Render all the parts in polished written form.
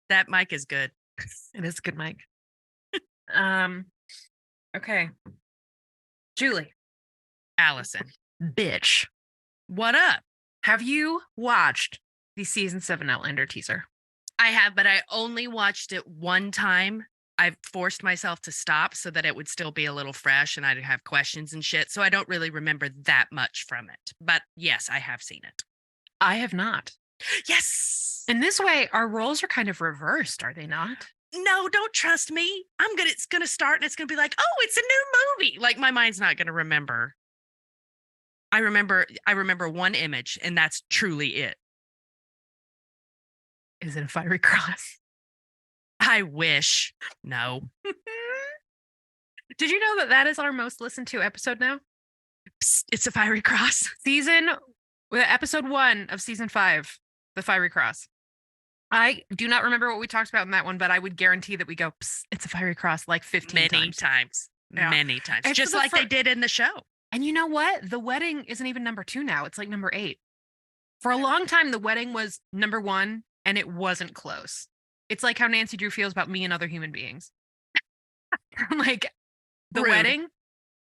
That mic is good. It is a good mic. Okay. Julie. Allison. Bitch. What up? Have you watched the season 7 Outlander teaser? I have, but I only watched it one time. I forced myself to stop so that it would still be a little fresh and I'd have questions and shit. So I don't really remember that much from it. But yes, I have seen it. I have not. Yes. In this way, our roles are kind of reversed, are they not? No, don't trust me. It's gonna start and it's gonna be like, oh, it's a new movie. Like my mind's not gonna remember. I remember one image, and that's truly it. Is it a fiery cross? I wish. No. Did you know that is our most listened to episode now? Psst, it's a fiery cross. Episode 1 of season 5, the fiery cross. I do not remember what we talked about in that one, but I would guarantee that we go, it's a fiery cross like 15 times. Yeah. Many times. It's just like they did in the show. And you know what? The wedding isn't even number 2 now. It's like number 8. For a long time, the wedding was number 1, and it wasn't close. It's like how Nancy Drew feels about me and other human beings. Like the Rude. wedding,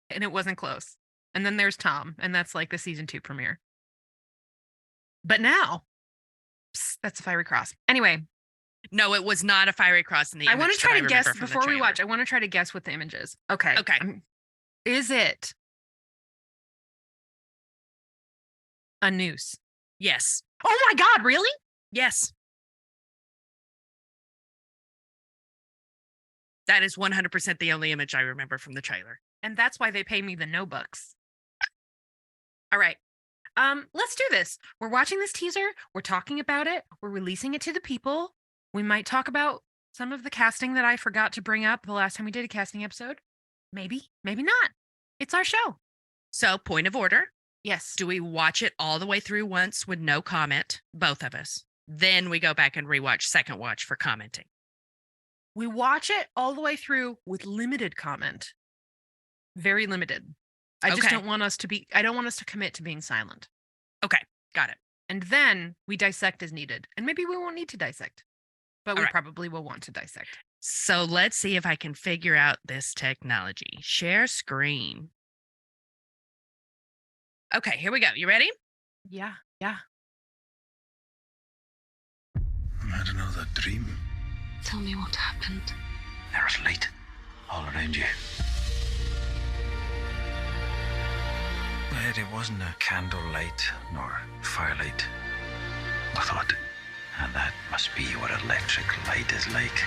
and it wasn't close. And then there's Tom, and that's like the season 2 premiere. But now, that's a fiery cross. Anyway. No, it was not a fiery cross in the image. I want to try to guess before we watch. I want to try to guess what the image is. Okay. Is it a noose? Yes. Oh my God, really? Yes. That is 100% the only image I remember from the trailer. And that's why they pay me the no bucks. All right. Let's do this. We're watching this teaser. We're talking about it. We're releasing it to the people. We might talk about some of the casting that I forgot to bring up the last time we did a casting episode. Maybe not. It's our show. So, point of order. Yes. Do we watch it all the way through once with no comment? Both of us. Then we go back and rewatch second watch for commenting. We watch it all the way through with limited comment. Very limited. I don't want us to commit to being silent. Okay, got it. And then we dissect as needed. And maybe we won't need to dissect, but we probably will want to dissect. So let's see if I can figure out this technology. Share screen. Okay, here we go. You ready? Yeah. I had another dream. Tell me what happened. There was light all around you. But it wasn't a candle light nor firelight. I thought, and that must be what electric light is like.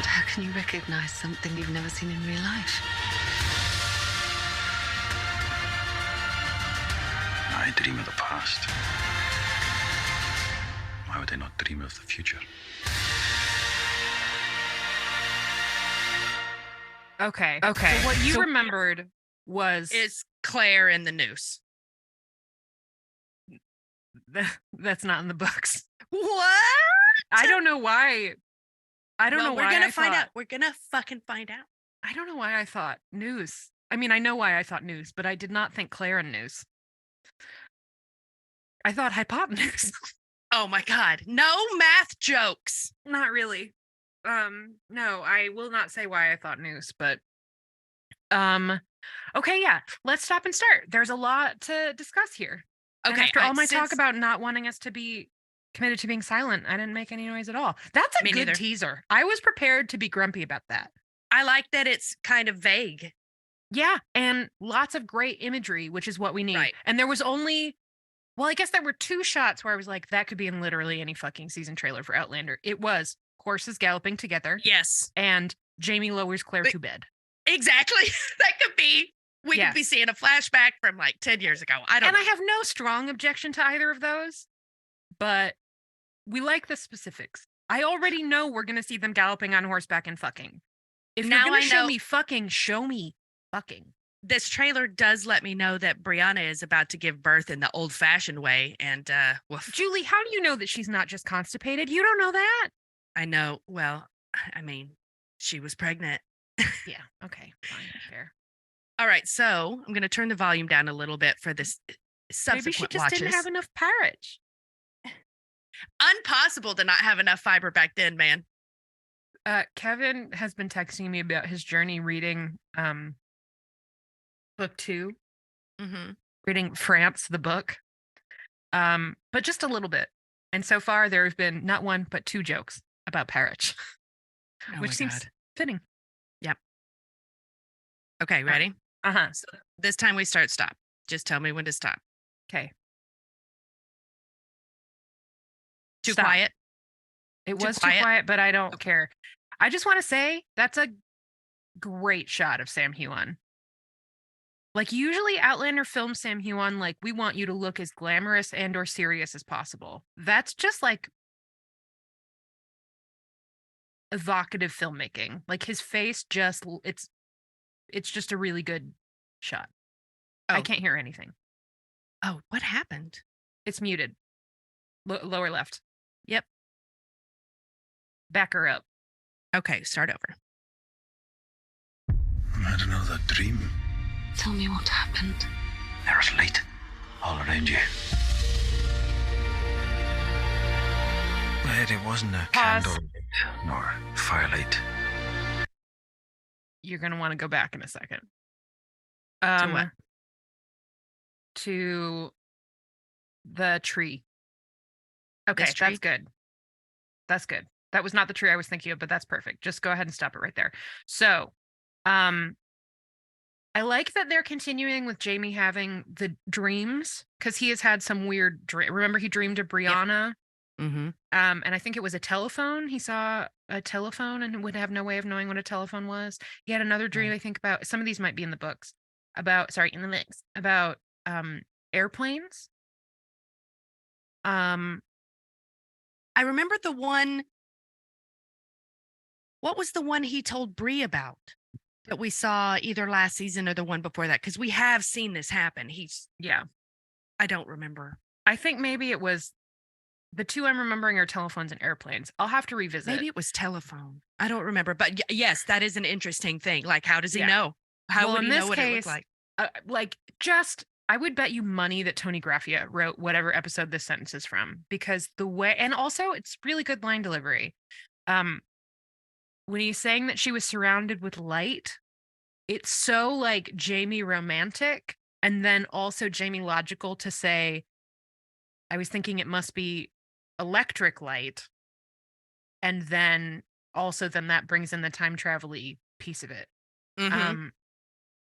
How can you recognize something you've never seen in real life? I dream of the past. Why would I not dream of the future? Okay. So what you remembered was... Is Claire in the noose. That's not in the books. What? I don't know why. We're gonna find out. We're gonna fucking find out. I don't know why I thought noose. I mean, I know why I thought noose, but I did not think Claire and noose. I thought hypotenuse. Oh my God. No math jokes. Not really. No, I will not say why I thought noose, but okay, yeah. Let's stop and start. There's a lot to discuss here. Okay. And after all my talk about not wanting us to be committed to being silent, I didn't make any noise at all. That's a good teaser. I was prepared to be grumpy about that. I like that it's kind of vague. Yeah, and lots of great imagery, which is what we need. Right. And there was I guess there were 2 shots where I was like, that could be in literally any fucking season trailer for Outlander. It was horses galloping together. Yes. And Jamie lowers Claire to bed. Exactly. That could be. We could be seeing a flashback from like 10 years ago. I have no strong objection to either of those, but we like the specifics. I already know we're going to see them galloping on horseback and fucking. If you're going to show me fucking, show me fucking. This trailer does let me know that Brianna is about to give birth in the old-fashioned way, and Julie, how do you know that she's not just constipated? You don't know that. I know. Well, I mean, she was pregnant. Yeah. Okay. Fine. Fair. All right. So I'm going to turn the volume down a little bit for this subsequent Maybe she just watches. didn't have enough parage. Impossible to not have enough fiber back then, man. Kevin has been texting me about his journey reading book 2, Mm-hmm. reading France, the book, but just a little bit. And so far, there have been not one, but 2 jokes about Parrish, Oh which my seems God. fitting. Okay, ready? Uh-huh. So this time we stop. Just tell me when to stop. Okay. Too Stop. quiet? It Too was quiet? too quiet, but I don't Okay. care. I just want to say that's a great shot of Sam Heughan. Like, usually Outlander films Sam Heughan like, we want you to look as glamorous and or serious as possible. That's just like evocative filmmaking. Like, his face just it's just a really good shot. I Oh. can't hear anything. Oh, what happened? It's muted. Lower left. Yep. Back her up. Okay, start over. I had another dream. Tell me what happened. There was light all around you. But it wasn't a Pause. candlelight nor firelight. You're going to want to go back in a second. To what? To the tree. Okay, This tree? that's good. That's good. That was not the tree I was thinking of, but that's perfect. Just go ahead and stop it right there. So, I like that they're continuing with Jamie having the dreams, because he has had some weird dream. Remember, he dreamed of Brianna. Mm-hmm. And I think it was a telephone. He saw a telephone and would have no way of knowing what a telephone was. He had another dream, Right. I think, about, some of these might be in the books, in the mix, about airplanes. I remember the one. What was the one he told Bree about that we saw either last season or the one before that? Because we have seen this happen. Yeah. I don't remember. I think maybe it was the 2 I'm remembering are telephones and airplanes. I'll have to revisit. Maybe it was telephone. I don't remember. But yes, that is an interesting thing. Like, how does he Yeah. know? How Well, would in he know this what it looked case, like? I would bet you money that Tony Graffia wrote whatever episode this sentence is from, because the way, and also it's really good line delivery. When he's saying that she was surrounded with light, it's so like Jamie romantic, and then also Jamie logical to say, I was thinking it must be electric light. And then also then that brings in the time travel-y piece of it. Mhm.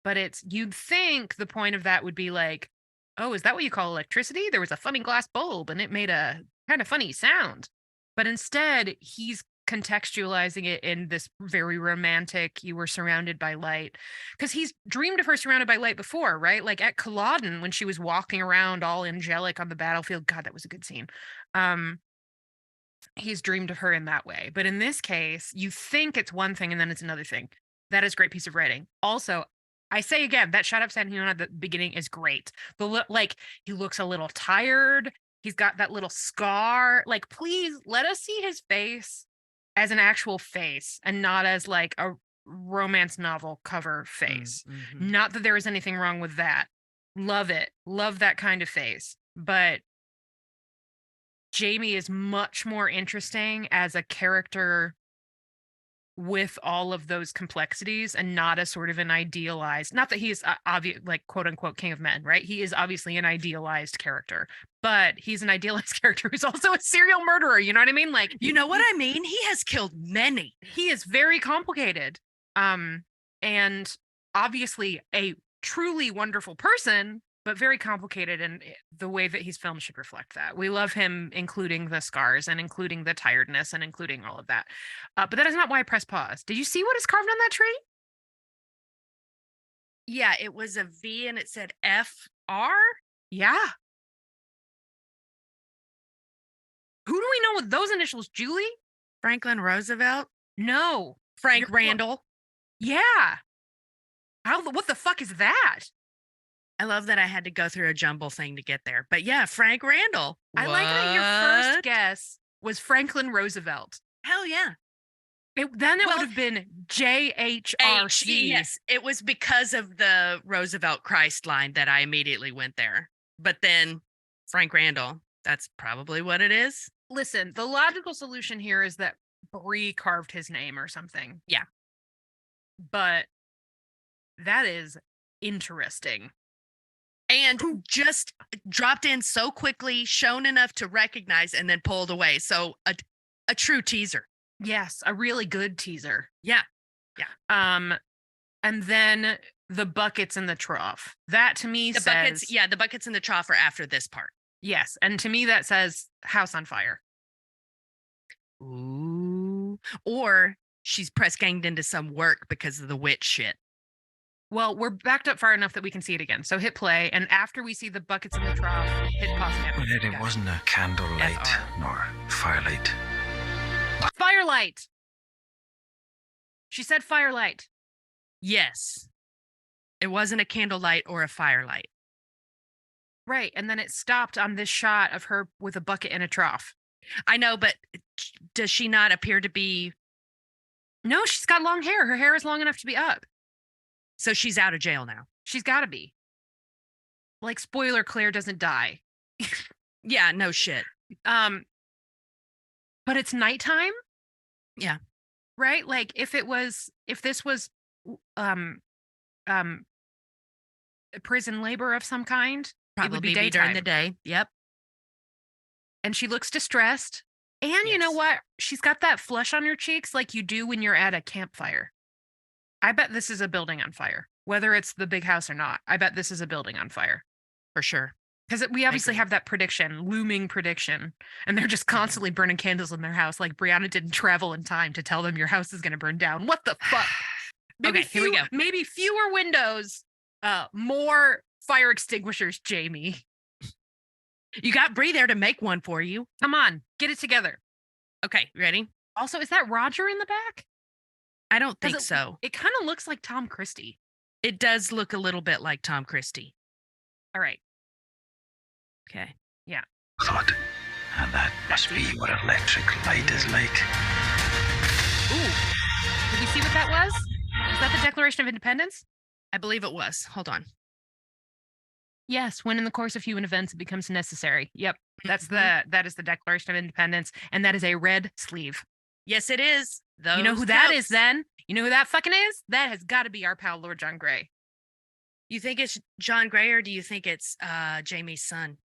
But you'd think the point of that would be like, oh, is that what you call electricity? There was a funny glass bulb and it made a kind of funny sound. But instead, he's contextualizing it in this very romantic, you were surrounded by light. Because he's dreamed of her surrounded by light before, right? Like at Culloden, when she was walking around all angelic on the battlefield. God, that was a good scene. He's dreamed of her in that way. But in this case, you think it's one thing and then it's another thing. That is a great piece of writing. Also, I say again, that shot of San Juan at the beginning is great. Like, he looks a little tired. He's got that little scar. Like, please let us see his face as an actual face and not as like a romance novel cover face. Mhm. Not that there is anything wrong with that. Love it. Love that kind of face. But Jamie is much more interesting as a character with all of those complexities and not as sort of an idealized, not that he is obvious, like quote unquote king of men, right? He is obviously an idealized character, but he's an idealized character who's also a serial murderer. You know what I mean? Like, You know what I mean? He has killed many. he is very complicated. And obviously a truly wonderful person, but very complicated, and the way that he's filmed should reflect that. We love him, including the scars and including the tiredness and including all of that. But that is not why I press pause. Did you see what is carved on that tree? Yeah, it was a V and it said FR. Yeah. Who do we know with those initials? Julie? Franklin Roosevelt. No. Frank You're clo- Randall. Yeah. What the fuck is that? I love that I had to go through a jumble thing to get there. But yeah, Frank Randall. I like that your What? first guess was Franklin Roosevelt. Hell yeah. Then it Well, would have been JHRC. Yes, it was because of the Roosevelt Christ line that I immediately went there. But then Frank Randall, that's probably what it is. listen, the logical solution here is that Bree carved his name or something. Yeah. But that is interesting. And just dropped in so quickly, shown enough to recognize, and then pulled away. So a true teaser. Yes, a really good teaser. Yeah. And then the buckets in the trough. That to me says the buckets in the trough are after this part. Yes, and to me that says house on fire. Ooh. Or she's press ganged into some work because of the witch shit. Well, we're backed up far enough that we can see it again. So hit play, and after we see the buckets in the trough, hit pause again. Well, it wasn't a candlelight nor firelight. Firelight. She said firelight. Yes. It wasn't a candlelight or a firelight. Right, and then it stopped on this shot of her with a bucket in a trough. I know, but does she not appear to be... No, she's got long hair. Her hair is long enough to be up. So she's out of jail now. She's got to be. Like, spoiler, Claire doesn't die. Yeah, no shit. But it's nighttime? Yeah. Right? Like, if this was prison labor of some kind, probably it would be during daytime. the day. Yep. And she looks distressed. And you know what? She's got that flush on her cheeks like you do when you're at a campfire. I bet this is a building on fire, whether it's the big house or not. I bet this is a building on fire. For sure. Because we obviously have that looming prediction, and they're just constantly burning candles in their house. Like Brianna didn't travel in time to tell them your house is going to burn down. What the fuck? Maybe Okay, here we go. Maybe fewer windows, more fire extinguishers, Jamie. You got Bree there to make one for you. Come on, get it together. Okay, ready? Also, is that Roger in the back? I don't think so. It kind of looks like Tom Christie. It does look a little bit like Tom Christie. All right. Okay. Yeah. Thought, and that must be what electric light is like. Ooh. Did we see what that was? Was that the Declaration of Independence? I believe it was. Hold on. Yes, when in the course of human events it becomes necessary. Yep. That is the Declaration of Independence, and that is a red sleeve. Yes, it is. You know who that is then? You know who that fucking is? That has got to be our pal Lord John Grey. You think it's John Grey, or do you think it's Jamie's son?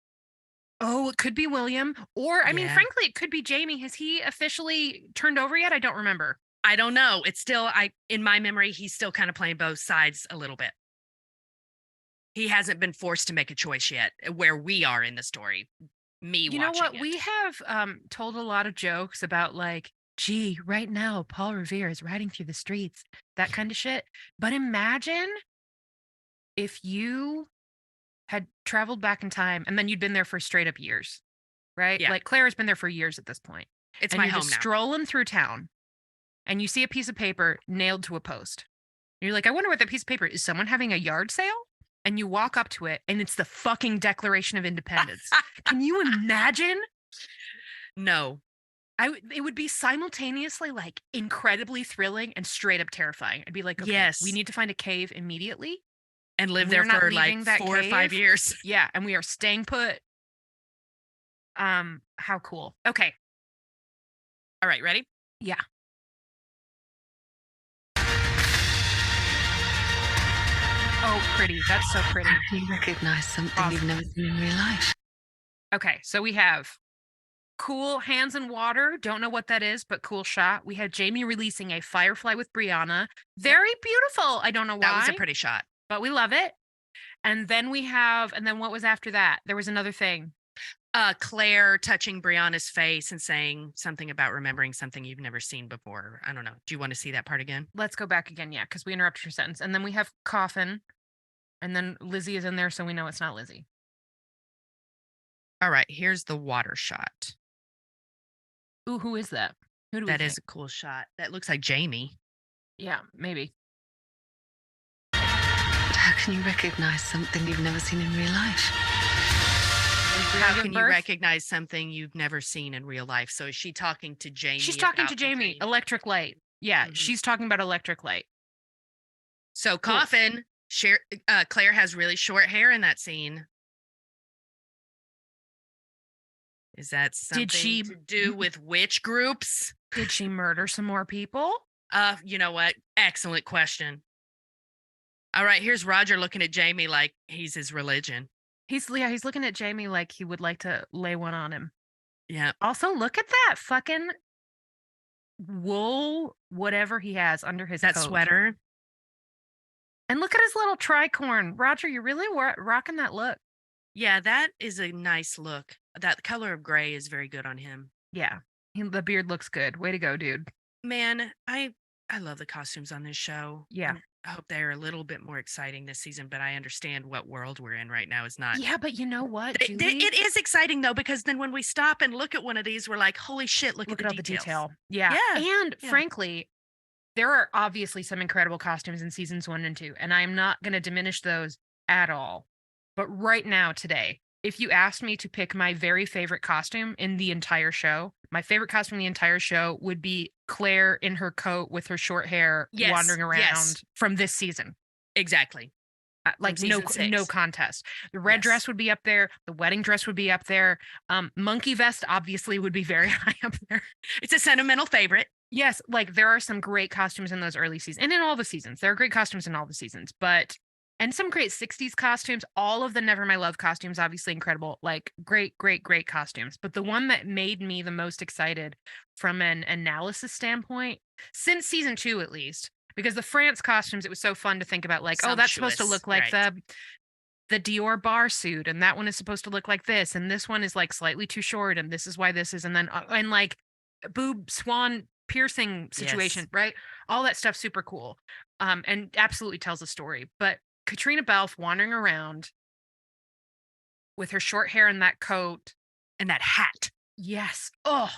Oh, it could be William. Or, I mean, frankly, it could be Jamie. Has he officially turned over yet? I don't remember. I don't know. It's still, in my memory, he's still kind of playing both sides a little bit. He hasn't been forced to make a choice yet, where we are in the story. You know what? We have told a lot of jokes about, like, gee, right now, Paul Revere is riding through the streets, that kind of shit. But imagine if you had traveled back in time and then you'd been there for straight up years, right? Yeah. Like Claire has been there for years at this point. It's and my you're home just now. strolling through town and you see a piece of paper nailed to a post. You're like, I wonder what that piece of paper is. Someone having a yard sale? And you walk up to it and it's the fucking Declaration of Independence. Can you imagine? No. It would be simultaneously like incredibly thrilling and straight up terrifying. I'd be like, okay, yes, we need to find a cave immediately and live there for like 4 or 5 years. Yeah, and we are staying put. How cool. Okay. All right, ready? Yeah. Oh, pretty. That's so pretty. You recognize something you've never seen in real life. Okay, so we have cool hands in water. Don't know what that is, but cool shot. We had Jamie releasing a firefly with Brianna. Very beautiful. I don't know why. That was a pretty shot. But we love it. And then then what was after that? There was another thing. Claire touching Brianna's face and saying something about remembering something you've never seen before. I don't know. Do you want to see that part again? Let's go back again, yeah, because we interrupted your sentence. And then we have coffin. And then Lizzie is in there, so we know it's not Lizzie. All right, here's the water shot. Ooh, who is that? Who do we That think? is a cool shot. That looks like Jamie. Yeah, maybe. But how can you recognize something you've never seen in real life? How can you recognize something you've never seen in real life? So is she talking to Jamie? She's talking to Jamie. Electric light. Yeah, she's talking about electric light. So coffin. Claire has really short hair in that scene. Is that something she- to do with witch groups? Did she murder some more people? You know what? Excellent question. All right, here's Roger looking at Jamie like he's his religion. He's looking at Jamie like he would like to lay one on him. Yeah. Also, look at that fucking wool, whatever he has under his That coat. sweater. And look at his little tricorn. Roger, you're really rocking that look. Yeah, that is a nice look. That color of gray is very good on him. Yeah. The beard looks good. Way to go, dude. Man, I love the costumes on this show. Yeah. I hope they're a little bit more exciting this season, but I understand what world we're in right now is not. Yeah, but you know what, Julie? It is exciting though, because then when we stop and look at one of these, we're like, holy shit, look at all the the details. detail. Yeah. Yeah. And Yeah. frankly, there are obviously some incredible costumes in seasons 1 and 2, and I'm not going to diminish those at all. But right now, today, if you asked me to pick my very favorite costume in the entire show, my favorite costume in the entire show would be Claire in her coat with her short hair Yes, wandering around yes. from this season. Exactly. Like From no season 6. no contest. The red Yes. dress would be up there. The wedding dress would be up there. Monkey vest obviously would be very high up there. It's a sentimental favorite. Yes, like there are some great costumes in those early seasons and in all the seasons. There are great costumes in all the seasons, and some great 60s costumes. All of the Never My Love costumes, obviously incredible, like great costumes. But the one that made me the most excited from an analysis standpoint, since season 2 at least, because the France costumes, it was so fun to think about, like, oh, that's supposed to Sumptuous, look like right. the Dior bar suit, and that one is supposed to look like this, and this one is like slightly too short, and this is why this is, and then and like boob swan piercing situation, Yes. right? All that stuff super cool. And absolutely tells a story. But Katrina Balfe wandering around with her short hair and that coat And that hat. Yes. Oh,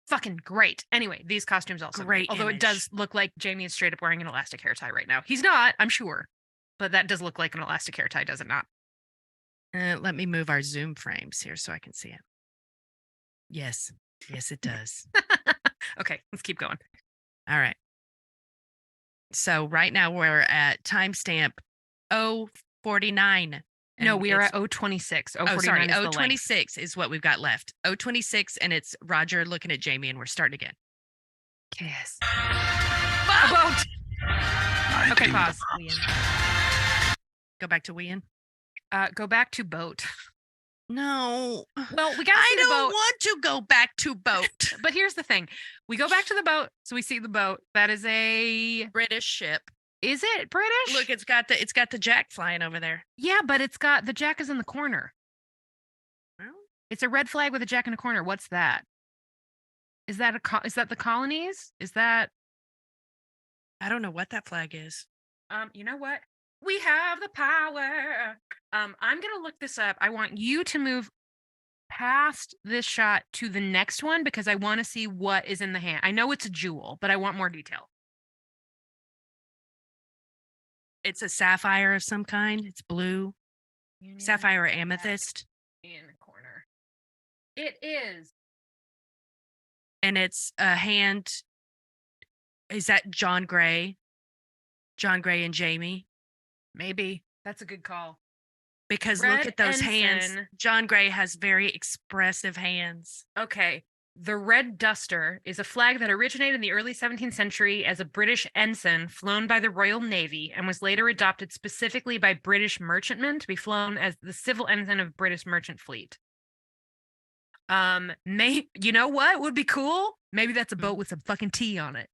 fucking great. Anyway, these costumes also Great although image. it does look like Jamie is straight up wearing an elastic hair tie right now. He's not, I'm sure. But that does look like an elastic hair tie, does it not? Let me move our Zoom frames here so I can see it. Yes. Yes, it does. Okay, let's keep going. All right. So right now we're at timestamp 049. No, and we are it's- at 026. Oh, 049 sorry. is the length. 026 is what we've got left. 026, and it's Roger looking at Jamie, and we're starting again. Kiss. Oh! About. I Okay, dream of pause. a Leanne. Go back to Wien. Go back to boat. No. Well, we got to I see the don't boat. want to go back to boat. But here's the thing. We go back to the boat, so we see the boat. That is a British ship. Is it British? Look, it's got the jack flying over there. Yeah, but it's got the jack is in the corner. Well, It's a red flag with a jack in the corner. What's that? Is that is that the colonies? Is that I don't know what that flag is. you know what? We have the power. I'm gonna look this up. I want you to move past this shot to the next one because I want to see what is in the hand. I know it's a jewel, but I want more detail. It's a sapphire of some kind. It's blue. Sapphire or amethyst. In the corner. It is. And it's a hand. Is that John Gray? John Gray and Jamie? Maybe. That's a good call. Because Red look at those hands. ensign. John Gray has very expressive hands. Okay. The Red Duster is a flag that originated in the early 17th century as a British ensign flown by the Royal Navy and was later adopted specifically by British merchantmen to be flown as the civil ensign of British merchant fleet. You know what would be cool? Maybe that's a boat with some fucking tea on it.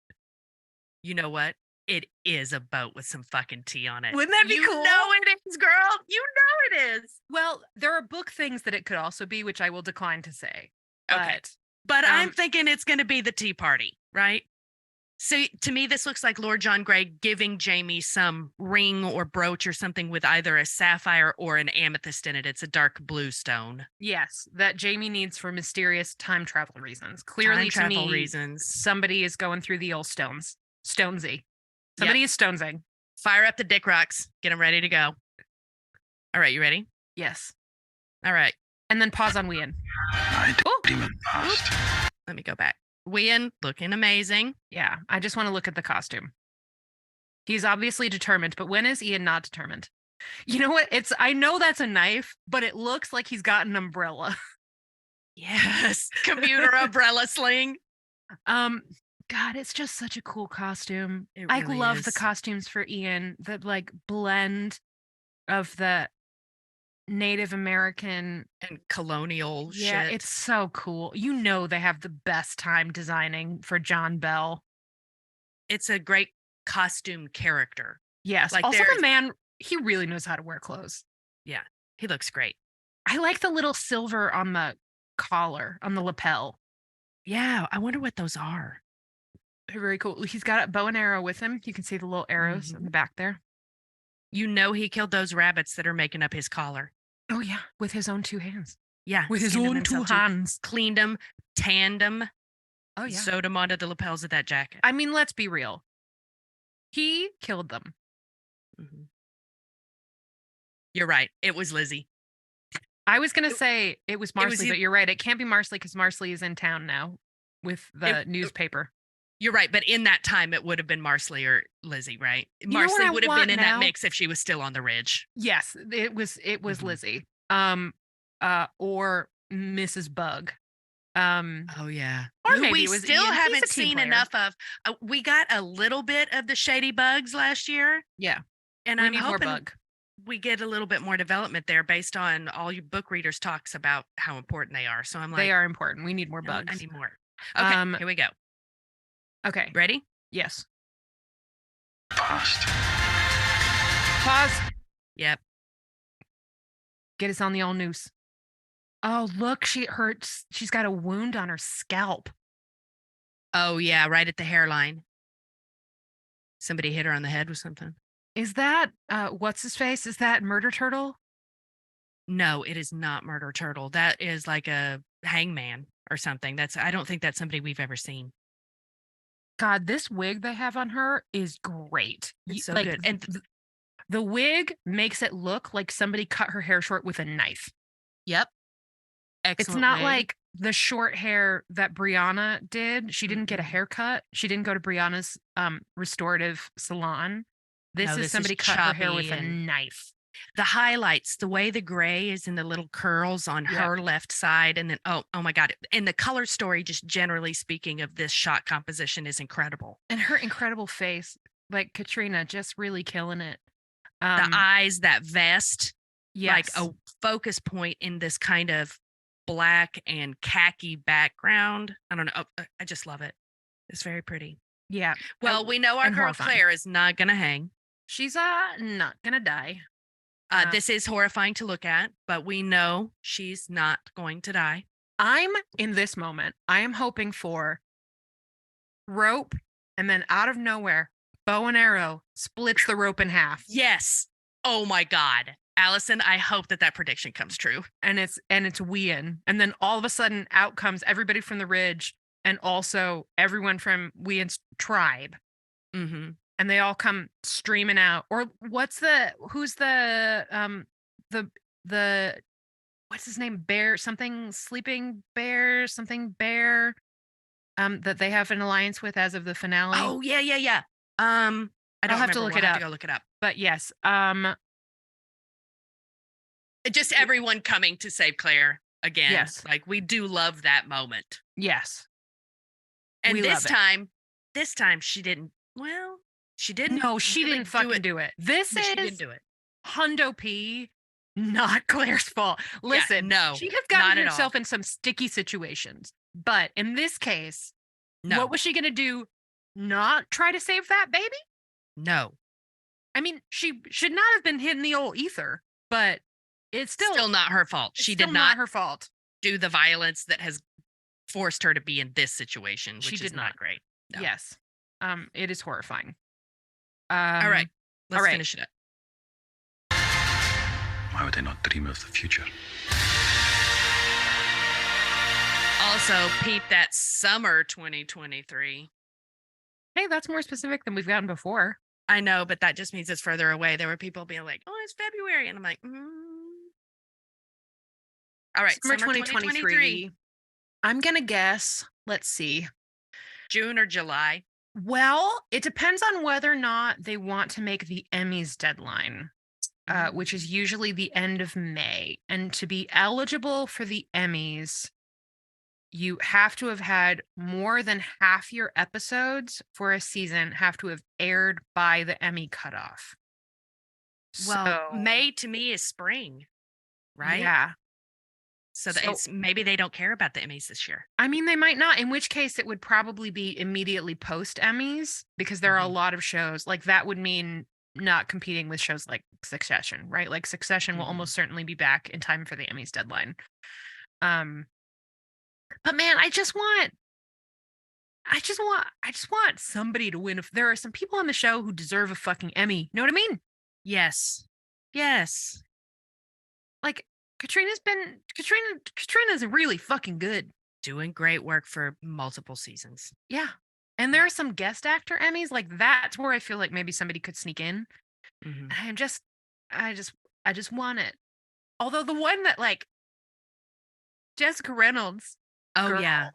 You know what? It is a boat with some fucking tea on it. Wouldn't that be you cool? know it is, girl. You know it is. Well, there are book things that it could also be, which I will decline to say. Okay. But I'm thinking it's going to be the tea party, right? So to me, this looks like Lord John Gray giving Jamie some ring or brooch or something with either a sapphire or an amethyst in it. It's a dark blue stone. Yes, that Jamie needs for mysterious time travel reasons. Clearly, Time to travel me, reasons. somebody is going through the old stones. Stonesy. Somebody is stonesing. Fire up the dick rocks. Get them ready to go. All right, you ready? Yes. All right. And then pause on Wien. I Oh. dream of the past. Let me go back. Wien looking amazing. Yeah, I just want to look at the costume. He's obviously determined, but when is Ian not determined? You know what? I know that's a knife, but it looks like he's got an umbrella. Yes. Commuter umbrella sling. God, it's just such a cool costume. It I really love the is. costumes for Ian, the like blend of the Native American. And colonial Yeah, shit. it's so cool. You know they have the best time designing for John Bell. It's a great costume character. Yes. Like, Also, there's- the man, he really knows how to wear clothes. Yeah. He looks great. I like the little silver on the collar, on the lapel. Yeah. I wonder what those are. They're very cool. He's got a bow and arrow with him. You can see the little arrows in the back there. You know, he killed those rabbits that are making up his collar. Oh, yeah. With his own 2 hands. Yeah. With his skinned them own 2 himself too. hands. Cleaned them, tanned them, Oh, yeah. sewed them onto the lapels of that jacket. I mean, let's be real. He killed them. Mhm. You're right. It was Lizzie. I was going to say it was was Marsley, e- but you're right. It can't be Marsley because Marsley is in town now with the It- newspaper. You're right. But in that time, it would have been Marsley or Lizzie, right? know what Marsley I would have want been in now? that mix if she was still on the ridge. Yes, it was Mhm. Lizzie. Or Mrs. Bug. Oh, yeah. Or Who maybe we it was still Ian. He's a haven't team seen player. enough of. We got a little bit of the Shady Bugs last year. Yeah. And We I'm need more hoping Bug. we get a little bit more development there based on all you book readers talks about how important they are. So I'm like, They are important. We need more I bugs. need more. Okay, here we go. Okay. Ready? Yes. Past. Pause. Yep. Get us on the all news. Oh, look, she's got a wound on her scalp. Oh, yeah, right at the hairline. Somebody hit her on the head with something. Is that what's his face? Is that Murder Turtle? No, it is not Murder Turtle. That is like a hangman or something. I don't think that's somebody we've ever seen. God, this wig they have on her is great. It's so Like, good. And the wig makes it look like somebody cut her hair short with a knife. yep. Excellent. It's not wig. like the short hair that Brianna did. She didn't get a Mm-mm. haircut. She didn't go to Brianna's restorative salon. This No, is this is somebody cut her hair chubby with a and- knife. the highlights, the way the gray is in the little curls on Yeah. her left side, and then oh my god, and the color story, just generally speaking, of this shot composition is incredible. And her incredible face, like Katrina, just really killing it. The eyes, that vest, Yes. like a focus point in this kind of black and khaki background. I don't know. Oh, I just love it. It's very pretty. Yeah. Well, we know our and girl horrifying. Claire is not gonna hang. She's not gonna die. This is horrifying to look at, but we know she's not going to die. I'm in this moment, I am hoping for rope, and then out of nowhere, bow and arrow splits the rope in half. Yes. Oh my God. Allison, I hope that prediction comes true. And it's Wien. And then all of a sudden out comes everybody from the ridge and also everyone from Wien's tribe. Mm-hmm. And they all come streaming out. Or who's the what's his name? Bear, something sleeping bear, something bear. That they have an alliance with as of the finale. Oh, yeah. I don't I'll have to remember. look We'll it have up. to go look it up. But yes, Just everyone coming to save Claire again. Yes. Like, we do love that moment. yes. And We this love it. time she didn't. Well, she didn't. No, she really didn't fucking do it. This But she didn't is do it. Hundo P, not Claire's fault. Listen, no, she has not gotten at all. herself in some sticky situations. But in this case, No, what was she going to do? Not try to save that baby? no. I mean, she should not have been hitting the old ether, but it's Still not her fault. it's She still did not her fault. do the violence that has forced her to be in this situation, which She is did not not. great. No. Yes. It is horrifying. All right. Let's right. finish it up. Why would I not dream of the future? Also, peep that summer 2023. Hey, that's more specific than we've gotten before. I know, but that just means it's further away. There were people being like, "Oh, it's February," and I'm like, All right, Summer 2023. I'm going to guess, let's see. June or July. Well, it depends on whether or not they want to make the Emmys deadline, which is usually the end of May. And to be eligible for the Emmys, you have to have had more than half your episodes for a season have to have aired by the Emmy cutoff. Well, So, May to me is spring, right? yeah. So that So- it's maybe they don't care about the Emmys this year. I mean, they might not, in which case it would probably be immediately post Emmys because there are a Mhm. lot of shows like that would mean not competing with shows like Succession, right? Like Succession will Mhm. almost certainly be back in time for the Emmys deadline. But man, I just want somebody to win. If there are some people on the show who deserve a fucking Emmy, know what I mean? Yes. Yes. Like Katrina's really fucking good. Doing great work for multiple seasons. Yeah. And there are some guest actor Emmys, like that's where I feel like maybe somebody could sneak in. Mhm. And I just want it. Although the one that like Jessica Reynolds, Oh girl, yeah.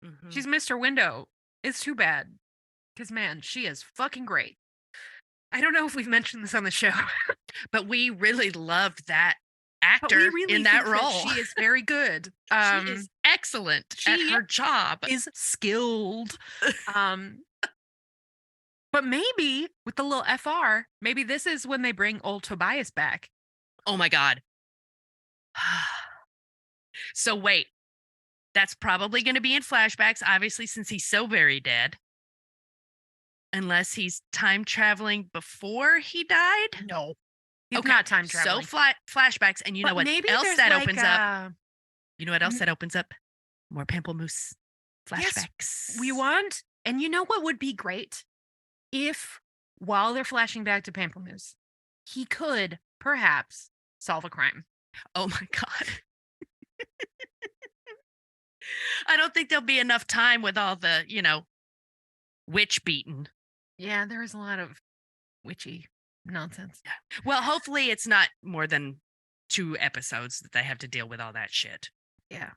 Mhm. she's Mr. Window. It's too bad. Because man, she is fucking great. I don't know if we've mentioned this on the show, But we really loved that but we actor really in that think role. she is very good. She is excellent at she her job. is skilled. But maybe with the little FR, maybe this is when they bring old Tobias back. Oh my God. So wait, that's probably going to be in flashbacks, obviously, since he's so very dead. Unless he's time traveling before he died. No, he's Okay, not time traveling. So flashbacks, and you know But what maybe else there's that like opens up? You know what else that opens up? More Pamplemousse flashbacks. We want, and you know what would be great? If while they're flashing back to Pamplemousse, he could perhaps solve a crime. Oh my God. I don't think there'll be enough time with all the, witch beaten. Yeah, there is a lot of witchy nonsense. Well, hopefully it's not more than 2 episodes that they have to deal with all that shit. Yeah.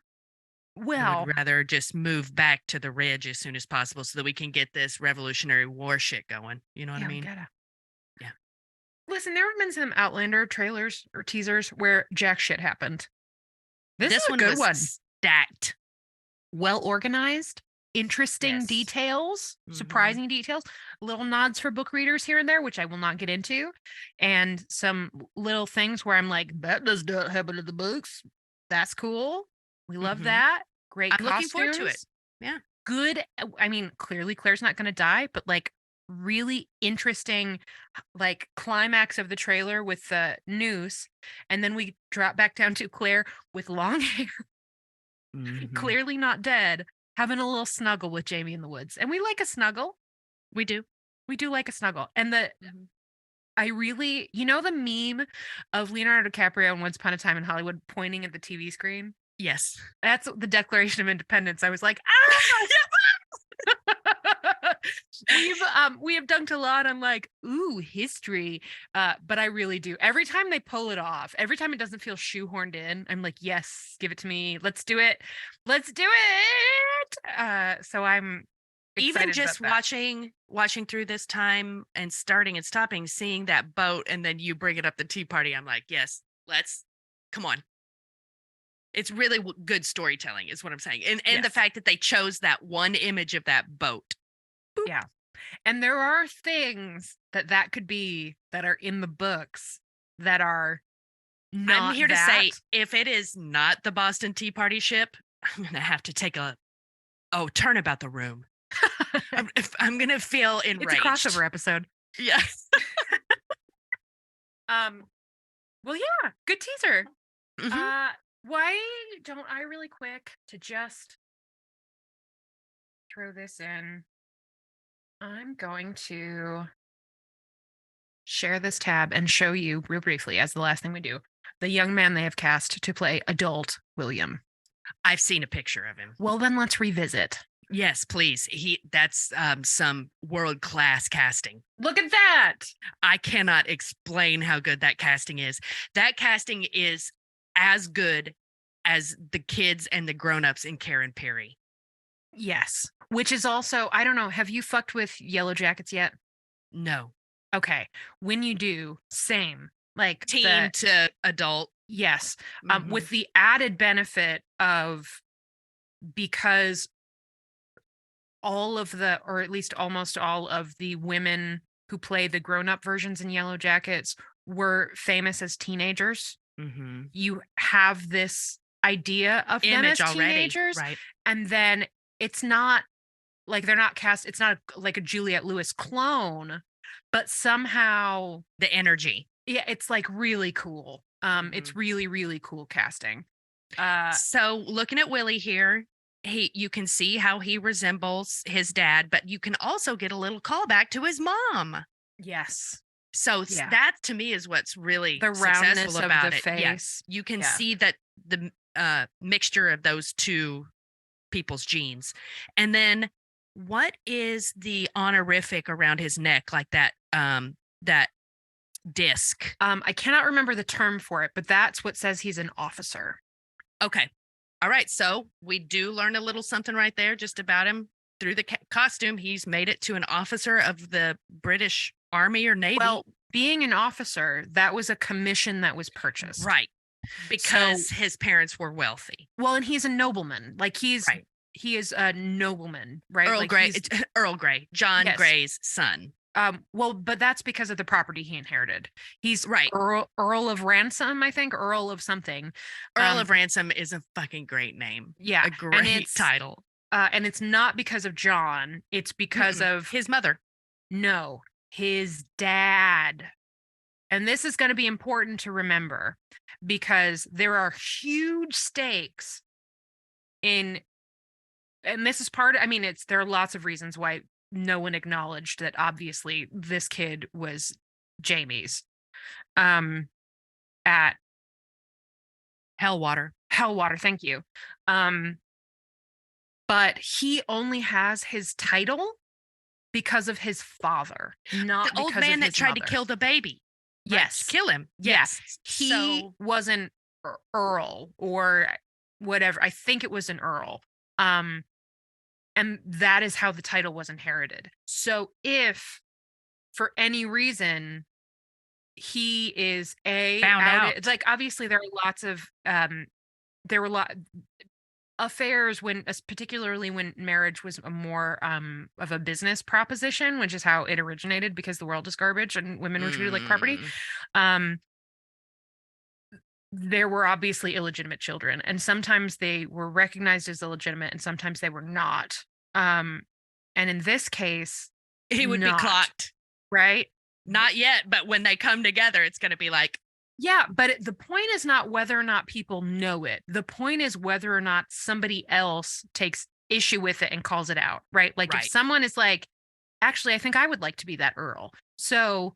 I Well, would rather just move back to the Ridge as soon as possible so that we can get this Revolutionary War shit going. You know what I we mean? gotta. Yeah. Listen, there have been some Outlander trailers or teasers where jack shit happened. This is a one good was one. stacked. Well organized, interesting Yes. details, Mhm. surprising details, little nods for book readers here and there, which I will not get into, and some little things where I'm like, that does not happen in the books. That's cool. We love Mhm. that. Great I'm looking forward to it. costumes. Yeah. Good. I mean, clearly Claire's not going to die, but like really interesting, like climax of the trailer with the noose, and then we drop back down to Claire with long hair, Mhm. clearly not dead, having a little snuggle with Jamie in the woods. And we like a snuggle. We do. We do like a snuggle. And Mhm. I really, the meme of Leonardo DiCaprio in Once Upon a Time in Hollywood pointing at the TV screen? Yes. That's the Declaration of Independence. I was like, ah! we have dunked a lot on like, ooh, history. But I really do. Every time they pull it off, every time it doesn't feel shoehorned in, I'm like, yes, give it to me. Let's do it. Let's do it. So I'm Even excited just about that. watching through this time and starting and stopping, seeing that boat, and then you bring it up the tea party. I'm like, yes, come on. It's really good storytelling is what I'm saying. And the Yes. fact that they chose that one image of that boat. Boop. Yeah. And there are things that could be that are in the books that are not I'm here that. to say, if it is not the Boston Tea Party ship, I'm going to have to take turnabout the room. I'm going to feel enraged. It's a crossover episode. Yes. Well, yeah, good teaser. Mhm. Why don't I really quick to just throw this in? I'm going to share this tab and show you real briefly as the last thing we do, the young man they have cast to play adult William. I've seen a picture of him. Well, then let's revisit. Yes, please. That's some world-class casting. Look at that. I cannot explain how good that casting is. That casting is as good as the kids and the grown-ups in Karen Perry. Yes. Which is also, I don't know, have you fucked with Yellow Jackets yet? No. Okay. When you do, same. Like Teen to adult. yes. Mhm. With the added benefit of because all of the, or at least almost all of the women who play the grown-up versions in Yellow Jackets were famous as teenagers. Mm-hmm. You have this idea of them Image as already, teenagers, right? and then it's not like they're not cast. It's not like a Juliette Lewis clone, but somehow The energy. yeah, it's like really cool. It's really, really cool casting. So looking at Willie here, you can see how he resembles his dad, but you can also get a little callback to his mom. Yes. So Yeah. that to me is what's really The roundness successful of about the it. face. Yes, you can Yeah. see that the mixture of those two people's genes. And then what is the honorific around his neck, like that that disc? I cannot remember the term for it, but that's what says he's an officer. Okay. All right. So we do learn a little something right there just about him through the costume. He's made it to an officer of the British Army or Navy. Well, being an officer, that was a commission that was purchased. Right. Because his parents were wealthy. Well, and he's a nobleman. Like he is a nobleman, right? Earl like Grey, Earl Grey, John Yes. Grey's son. Well, but that's because of the property he inherited. He's Right. Earl of Ransom, I think, Earl of something. Earl of Ransom is a fucking great name. Yeah, A great title. And it's not because of John. It's because of his mother. No, his dad. And this is going to be important to remember because there are huge stakes in, and this is part, I mean, there are lots of reasons why no one acknowledged that obviously this kid was Jamie's. At Hellwater, thank you. But he only has his title because of his father, not the old because man of that his tried mother. to kill the baby. Yes. Kill him. Yes. Yes. He wasn't Earl or whatever. I think it was an Earl. And that is how the title was inherited. So if for any reason he is found out, it's like obviously there are lots of there were affairs when, particularly when marriage was a more of a business proposition, which is how it originated because the world is garbage and women were treated like property. There were obviously illegitimate children, and sometimes they were recognized as illegitimate and sometimes they were not. And in this case, he would be clocked. Right? Not yet, but when they come together, it's going to be like, yeah, but the point is not whether or not people know it. The point is whether or not somebody else takes issue with it and calls it out, right? Like if someone is like, actually, I think I would like to be that Earl. So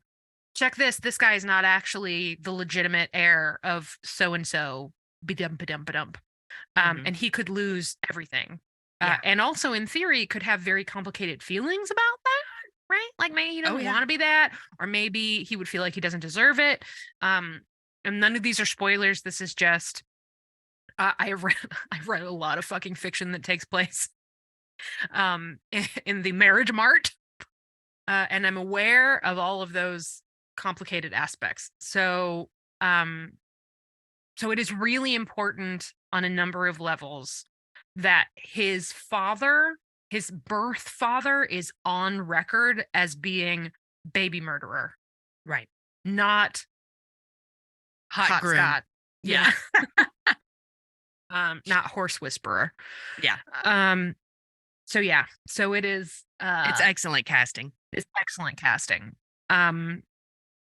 check this. This guy is not actually the legitimate heir of so-and-so. Ba-dum. And he could lose everything. And also, in theory, could have very complicated feelings about that. Right? Like maybe he doesn't want to be that, or maybe he would feel like he doesn't deserve it. And none of these are spoilers. This is just I've read a lot of fucking fiction that takes place in the marriage mart. And I'm aware of all of those complicated aspects. So it is really important on a number of levels that his birth father is on record as being baby murderer. Right. Not hot groom. Scott. Yeah. Not horse whisperer. Yeah. So yeah. So it is it's excellent casting. It's excellent casting. I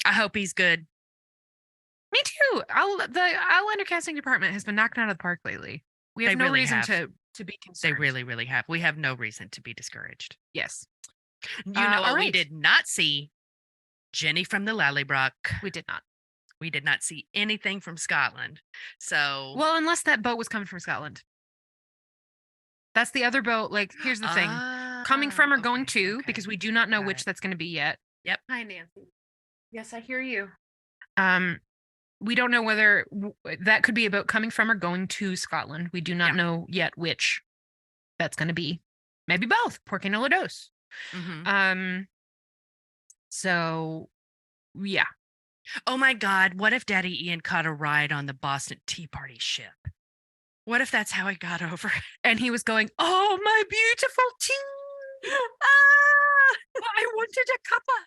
hope he's good. Me too. The Outlander casting department has been knocked out of the park lately. We have no reason to be concerned. They really, really have. We have no reason to be discouraged. Yes. You know what we did not see? Jenny from the Lallybrook. We did not. We did not see anything from Scotland. So well, unless that boat was coming from Scotland. That's the other boat. Like, here's the thing. Coming from or going to, because we do not know which that's going to be yet. Yep. Hi, Nancy. Yes, I hear you. We don't know whether that could be a boat coming from or going to Scotland. We do not know yet which that's going to be. Maybe both. Porque no lo dos. So, yeah. Oh my God. What if Daddy Ian caught a ride on the Boston Tea Party ship? What if that's how he got over it? And he was going, "Oh, my beautiful tea. Ah, I wanted a cuppa.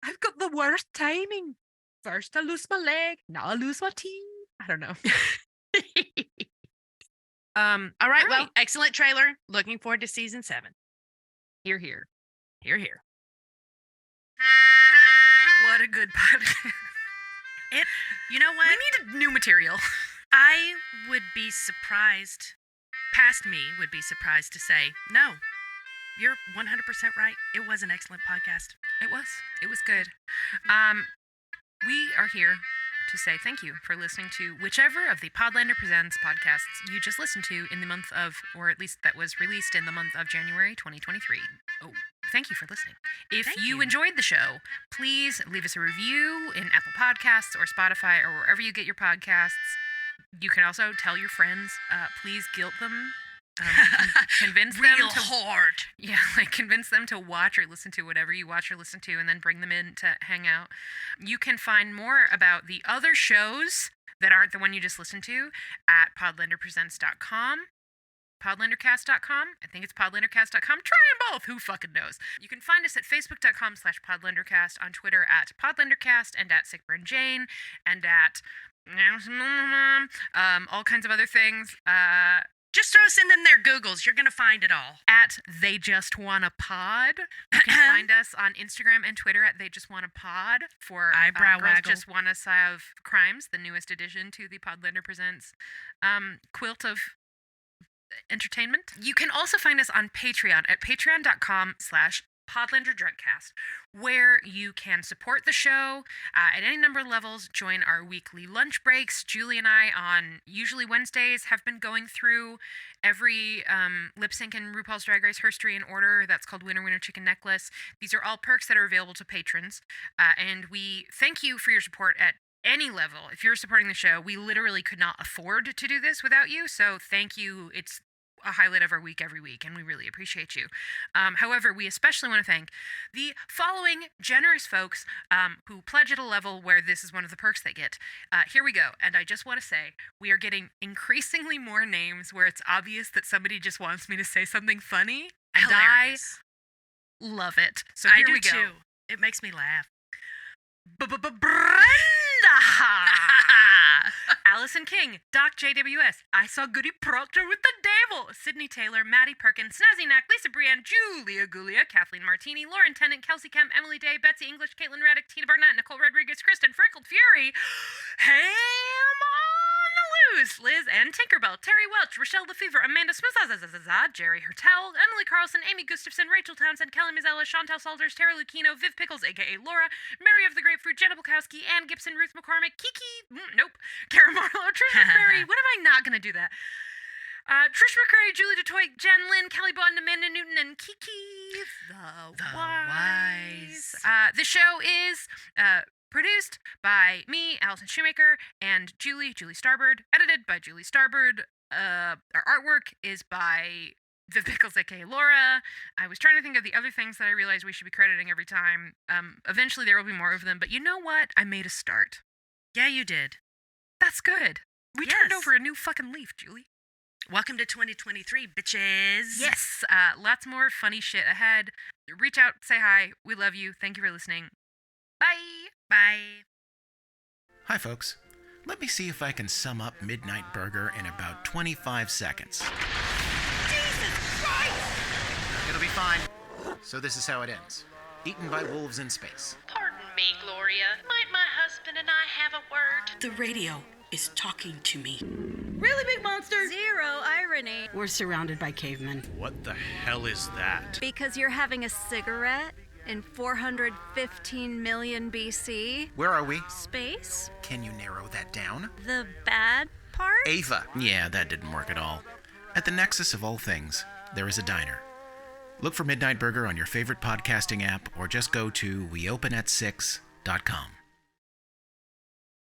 I've got the worst timing. First I lose my leg, now I lose my tea." I don't know. All right. Well, right. excellent trailer. Looking forward to season 7. Here, here. Here, here. What a good podcast. You know what? We need new material. I would be surprised, past me would be surprised to say, no, you're 100% right. It was an excellent podcast. It was good. We are here to say thank you for listening to whichever of the Podlander Presents podcasts you just listened to in the month of, or at least that was released in the month of January 2023. Oh, thank you for listening. If Thank you you. enjoyed the show, please leave us a review in Apple Podcasts or Spotify or wherever you get your podcasts. You can also tell your friends. Please guilt them. Convince them Real to hard. Yeah, like convince them to watch or listen to whatever you watch or listen to, and then bring them in to hang out. You can find more about the other shows that aren't the one you just listened to at podlanderpresents.com, podlandercast.com. I think it's podlandercast.com. Try them both. Who fucking knows? You can find us at facebook.com/podlandercast, on Twitter at podlandercast, and at sickburnjane, and at all kinds of other things. Just throw us in them there Googles. You're going to find it all. At They Just Wanna Pod. You can find us on Instagram and Twitter at They Just Wanna Pod for Eyebrow Girls waggle. Just Wanna Solve Crimes, the newest addition to the Podlander Presents quilt of entertainment. You can also find us on Patreon at patreon.com/Podlander Drunkcast, where you can support the show at any number of levels, join our weekly lunch breaks. Julie and I, on usually Wednesdays, have been going through every lip sync in RuPaul's Drag Race Herstory in order. That's called Winner Winner Chicken Necklace. These are all perks that are available to patrons, and we thank you for your support at any level. If you're supporting the show, we literally could not afford to do this without you, so thank you. It's a highlight of our week every week, and we really appreciate you. However, we especially want to thank the following generous folks who pledge at a level where this is one of the perks they get. Here we go, and I just want to say we are getting increasingly more names where it's obvious that somebody just wants me to say something funny, and Hilarious. I love it. So I here do we go. too. It makes me laugh. Brenda! Allison King, Doc JWS, I saw Goody Proctor with the devil, Sydney Taylor, Maddie Perkins, Snazzy Knack, Lisa Brienne, Julia Gulia, Kathleen Martini, Lauren Tennant, Kelsey Kemp, Emily Day, Betsy English, Caitlin Reddick, Tina Barnett, Nicole Rodriguez, Kristen Freckled Fury, Ham on the Loose, Liz and Tinkerbell, Terry Welch, Rochelle Lefevre, Amanda Smith, Jerry Hertel, Emily Carlson, Amy Gustafson, Rachel Townsend, Kelly Mazzella, Chantal Salters, Tara Lucchino, Viv Pickles, aka Laura, Mary of the Grapefruit, Jenna Bukowski, Ann Gibson, Ruth McCormick, Kiki, nope, Kara Marlowe, Trish McCrary, when am I not going to do that? Trish McCrary, Julie DeToy, Jen Lynn, Kelly Bond, Amanda Newton, and Kiki the Wise. The show is produced by me, Allison Shoemaker, and Julie Starbird, edited by Julie Starbird. Our artwork is by Viv Pickles, aka Laura. I was trying to think of the other things that I realized we should be crediting every time. Eventually there will be more of them, but you know what? I made a start. Yeah, you did. That's good. We turned Yes. over a new fucking leaf, Julie. Welcome to 2023, bitches. Yes, lots more funny shit ahead. Reach out, say hi. We love you. Thank you for listening. Bye. Bye. Hi, folks. Let me see if I can sum up Midnight Burger in about 25 seconds. It'll be fine. So this is how it ends. Eaten by wolves in space. Pardon me, Gloria. Might my husband and I have a word? The radio is talking to me. Really big monster. Zero irony. We're surrounded by cavemen. What the hell is that? Because you're having a cigarette in 415 million BC. Where are we? Space? Can you narrow that down? The bad part? Ava. Yeah, that didn't work at all. At the nexus of all things, there is a diner. Look for Midnight Burger on your favorite podcasting app or just go to weopenat6.com.